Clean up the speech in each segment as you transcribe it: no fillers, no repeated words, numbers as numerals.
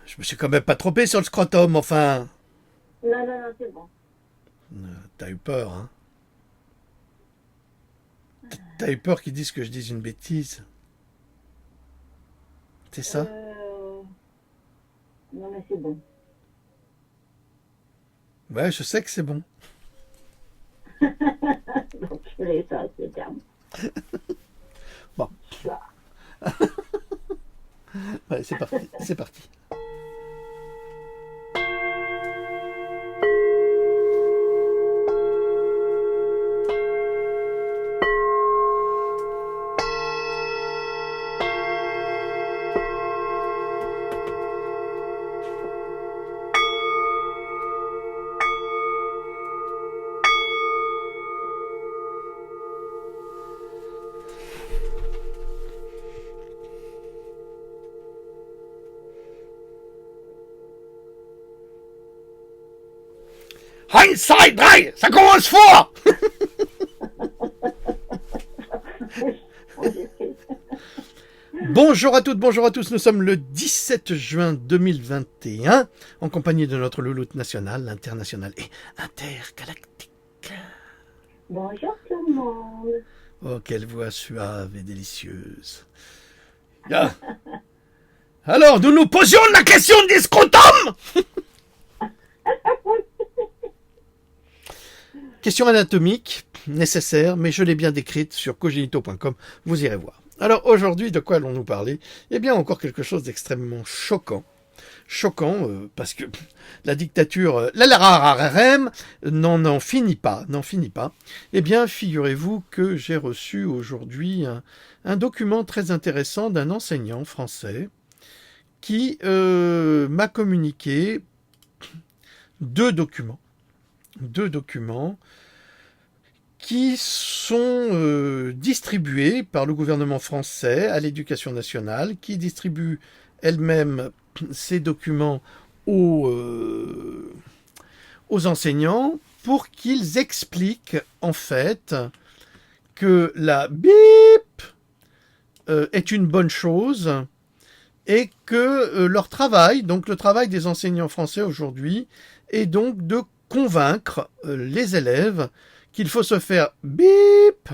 Je me suis quand même pas trompé sur le scrotum, enfin. Non, non, non, c'est bon. T'as eu peur, hein. T'as eu peur qu'ils disent que je dise une bêtise. C'est ça? Non, mais c'est bon. Ouais, je sais que c'est bon. Donc, je voulais ça, ce terme. Bon, ouais, c'est parti, c'est parti. Hindsight 3, ça commence fort. Bonjour à toutes, bonjour à tous, nous sommes le 17 juin 2021, en compagnie de notre louloute nationale, internationale et intergalactique. Bonjour tout le monde. Oh, quelle voix suave et délicieuse. Bien. Alors, nous nous posions la question des scrotums. Question anatomique, nécessaire, mais je l'ai bien décrite sur coginito.com, vous irez voir. Alors aujourd'hui, de quoi allons-nous parler? Eh bien, encore quelque chose d'extrêmement choquant. Choquant, parce que la dictature, l'ARRM, n'en finit pas, n'en finit pas. Eh bien, figurez-vous que j'ai reçu aujourd'hui un document très intéressant d'un enseignant français qui m'a communiqué deux documents qui sont distribués par le gouvernement français à l'éducation nationale, qui distribue elle-même ces documents aux enseignants pour qu'ils expliquent en fait que la BIP est une bonne chose et que leur travail, donc le travail des enseignants français aujourd'hui, est donc de convaincre les élèves qu'il faut se faire bip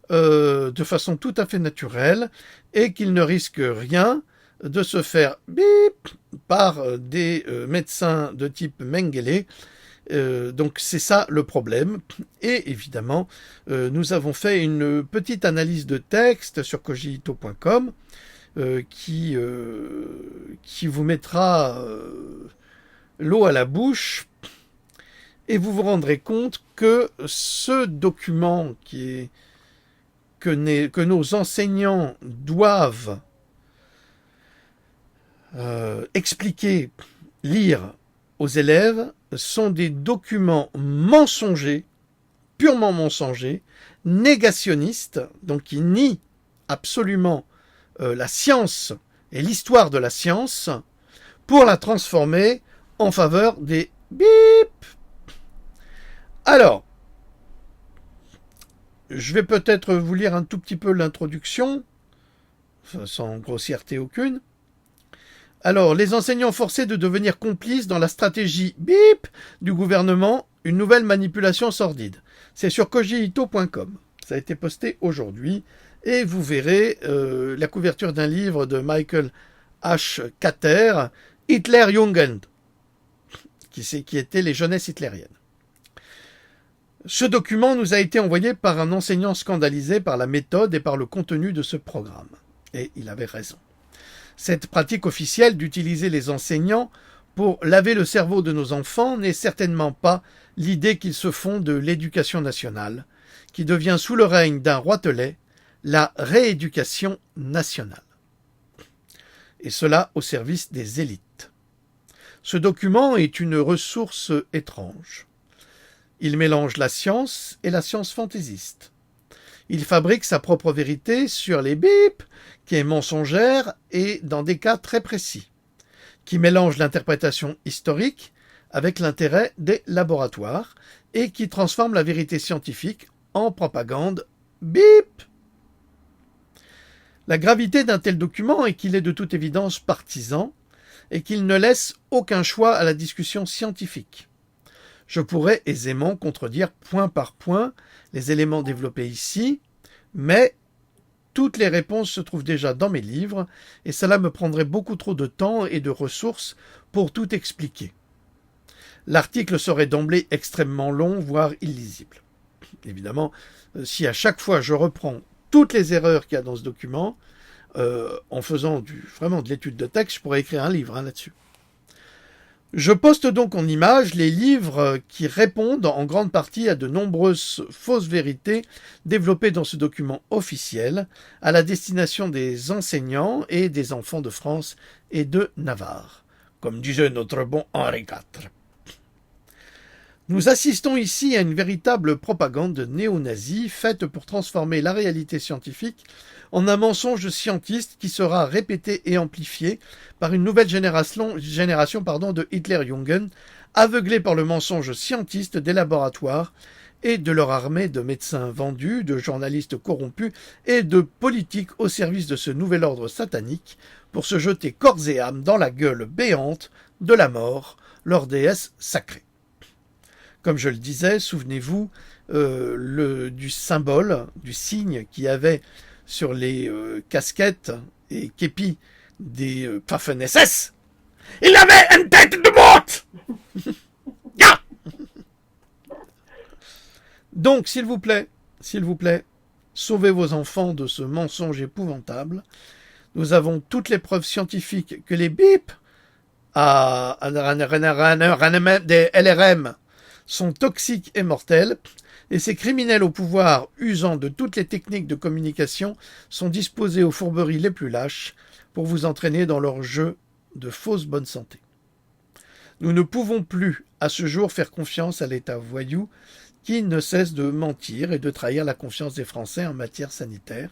de façon tout à fait naturelle et qu'ils ne risquent rien de se faire bip par des médecins de type Mengele. Donc c'est ça le problème. Et évidemment, nous avons fait une petite analyse de texte sur cogito.com qui vous mettra l'eau à la bouche. Et vous vous rendrez compte que ce document que nos enseignants doivent expliquer, lire aux élèves, sont des documents mensongers, purement mensongers, négationnistes, donc qui nient absolument la science et l'histoire de la science pour la transformer en faveur des bip. Alors, je vais peut-être vous lire un tout petit peu l'introduction, sans grossièreté aucune. Alors, les enseignants forcés de devenir complices dans la stratégie BIP du gouvernement, une nouvelle manipulation sordide. C'est sur cogito.com. Ça a été posté aujourd'hui et vous verrez la couverture d'un livre de Michael H. Cater, Hitlerjugend, qui était les jeunesses hitlériennes. Ce document nous a été envoyé par un enseignant scandalisé par la méthode et par le contenu de ce programme. Et il avait raison. Cette pratique officielle d'utiliser les enseignants pour laver le cerveau de nos enfants n'est certainement pas l'idée qu'ils se font de l'éducation nationale, qui devient sous le règne d'un roitelet la rééducation nationale. Et cela au service des élites. Ce document est une ressource étrange. Il mélange la science et la science fantaisiste. Il fabrique sa propre vérité sur les bips, qui est mensongère et dans des cas très précis, qui mélange l'interprétation historique avec l'intérêt des laboratoires et qui transforme la vérité scientifique en propagande bip. La gravité d'un tel document est qu'il est de toute évidence partisan et qu'il ne laisse aucun choix à la discussion scientifique. Je pourrais aisément contredire point par point les éléments développés ici, mais toutes les réponses se trouvent déjà dans mes livres, et cela me prendrait beaucoup trop de temps et de ressources pour tout expliquer. L'article serait d'emblée extrêmement long, voire illisible. Évidemment, si à chaque fois je reprends toutes les erreurs qu'il y a dans ce document, en faisant vraiment de l'étude de texte, je pourrais écrire un livre là-dessus. Je poste donc en images les livres qui répondent en grande partie à de nombreuses fausses vérités développées dans ce document officiel à la destination des enseignants et des enfants de France et de Navarre, comme disait notre bon Henri IV. Nous assistons ici à une véritable propagande néo-nazie faite pour transformer la réalité scientifique en un mensonge scientiste qui sera répété et amplifié par une nouvelle génération de Hitlerjugend, aveuglés par le mensonge scientiste des laboratoires et de leur armée de médecins vendus, de journalistes corrompus et de politiques au service de ce nouvel ordre satanique pour se jeter corps et âme dans la gueule béante de la mort, leur déesse sacrée. Comme je le disais, souvenez-vous du symbole, du signe qu'il y avait sur les casquettes et képis des Waffen-SS. Il avait une tête de morte. Ah. Donc, s'il vous plaît, sauvez vos enfants de ce mensonge épouvantable. Nous avons toutes les preuves scientifiques que les BIP des LRM sont toxiques et mortels, et ces criminels au pouvoir, usant de toutes les techniques de communication, sont disposés aux fourberies les plus lâches pour vous entraîner dans leur jeu de fausse bonne santé. Nous ne pouvons plus, à ce jour, faire confiance à l'État voyou qui ne cesse de mentir et de trahir la confiance des Français en matière sanitaire.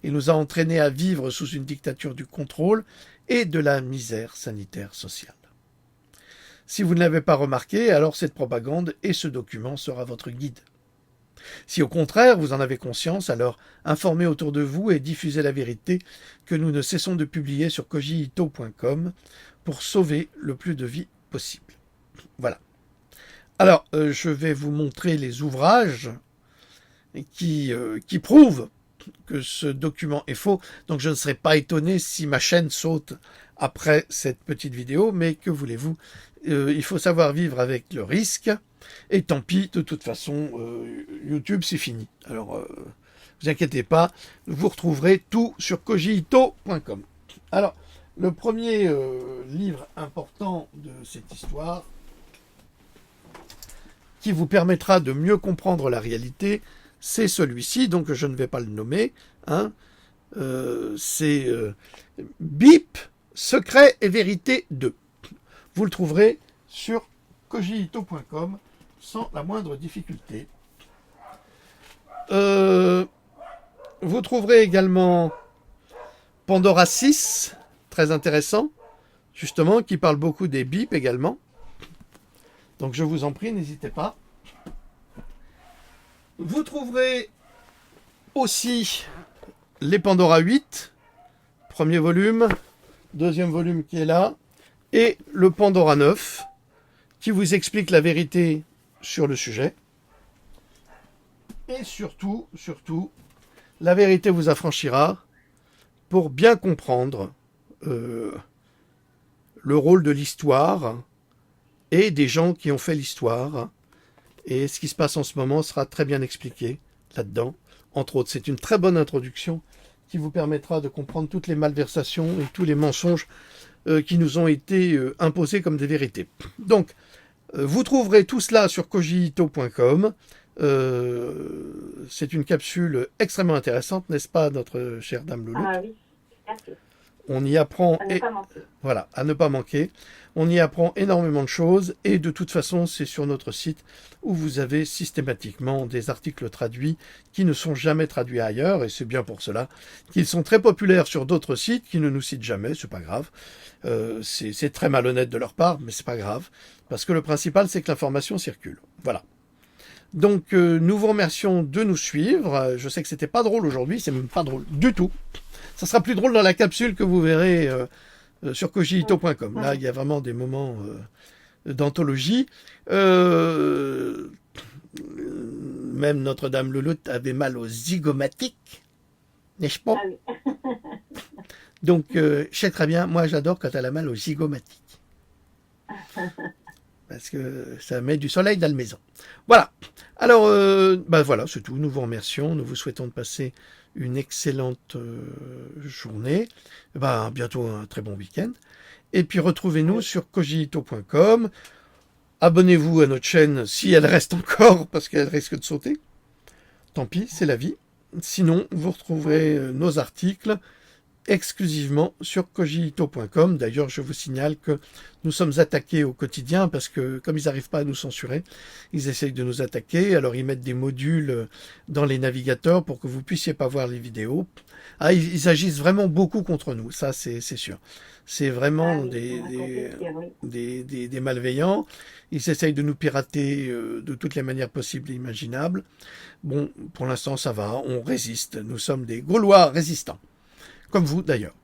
Il nous a entraînés à vivre sous une dictature du contrôle et de la misère sanitaire sociale. Si vous ne l'avez pas remarqué, alors cette propagande et ce document sera votre guide. Si au contraire vous en avez conscience, alors informez autour de vous et diffusez la vérité que nous ne cessons de publier sur kojito.com pour sauver le plus de vies possible. Voilà. Alors, je vais vous montrer les ouvrages qui prouvent que ce document est faux. Donc je ne serai pas étonné si ma chaîne saute après cette petite vidéo, mais que voulez-vous, il faut savoir vivre avec le risque, et tant pis, de toute façon, YouTube c'est fini. Alors, vous inquiétez pas, vous retrouverez tout sur kojito.com. Alors, le premier livre important de cette histoire, qui vous permettra de mieux comprendre la réalité, c'est celui-ci, donc je ne vais pas le nommer, hein. C'est BIP, Secret et Vérité 2. Vous le trouverez sur kojito.com sans la moindre difficulté. Vous trouverez également Pandora 6, très intéressant, justement, qui parle beaucoup des BIP également. Donc je vous en prie, n'hésitez pas. Vous trouverez aussi les Pandora 8, premier volume, deuxième volume qui est là, et le Pandora 9, qui vous explique la vérité sur le sujet. Et surtout, la vérité vous affranchira pour bien comprendre le rôle de l'histoire et des gens qui ont fait l'histoire. Et ce qui se passe en ce moment sera très bien expliqué là-dedans. Entre autres, c'est une très bonne introduction qui vous permettra de comprendre toutes les malversations et tous les mensonges qui nous ont été imposés comme des vérités. Donc, vous trouverez tout cela sur kojito.com. C'est une capsule extrêmement intéressante, n'est-ce pas, notre chère Dame Loulou? Ah oui, merci. On y apprend, À ne pas manquer. voilà, à ne pas manquer. On y apprend énormément de choses et de toute façon, c'est sur notre site où vous avez systématiquement des articles traduits qui ne sont jamais traduits ailleurs et c'est bien pour cela qu'ils sont très populaires sur d'autres sites qui ne nous citent jamais, c'est pas grave. C'est très malhonnête de leur part, mais c'est pas grave parce que le principal c'est que l'information circule. Voilà. Donc nous vous remercions de nous suivre. Je sais que c'était pas drôle aujourd'hui, c'est même pas drôle du tout. Ça sera plus drôle dans la capsule que vous verrez sur cogito.com. Là, il y a vraiment des moments d'anthologie. Même Notre-Dame Louloute avait mal aux zygomatiques, n'est-ce pas? Ah oui. Donc, je sais très bien, moi j'adore quand elle a mal aux zygomatiques. Parce que ça met du soleil dans la maison. Voilà. Alors, voilà, c'est tout. Nous vous remercions. Nous vous souhaitons de passer une excellente journée. Bientôt un très bon week-end. Et puis retrouvez-nous sur cogito.com. Abonnez-vous à notre chaîne si elle reste encore, parce qu'elle risque de sauter. Tant pis, c'est la vie. Sinon, vous retrouverez nos articles exclusivement sur cogito.com. D'ailleurs, je vous signale que nous sommes attaqués au quotidien parce que comme ils n'arrivent pas à nous censurer, ils essayent de nous attaquer. Alors ils mettent des modules dans les navigateurs pour que vous puissiez pas voir les vidéos. Ils agissent vraiment beaucoup contre nous, ça c'est sûr. C'est vraiment des malveillants. Ils essayent de nous pirater de toutes les manières possibles et imaginables. Bon, pour l'instant ça va, on résiste. Nous sommes des Gaulois résistants. Comme vous d'ailleurs.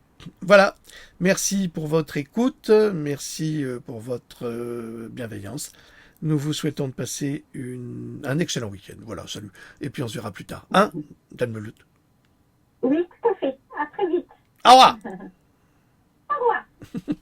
Voilà, merci pour votre écoute, merci pour votre bienveillance. Nous vous souhaitons de passer un excellent week-end. Voilà, salut. Et puis on se verra plus tard. Hein, Dalmelut? Oui, tout à fait. À très vite. Au revoir. Au revoir.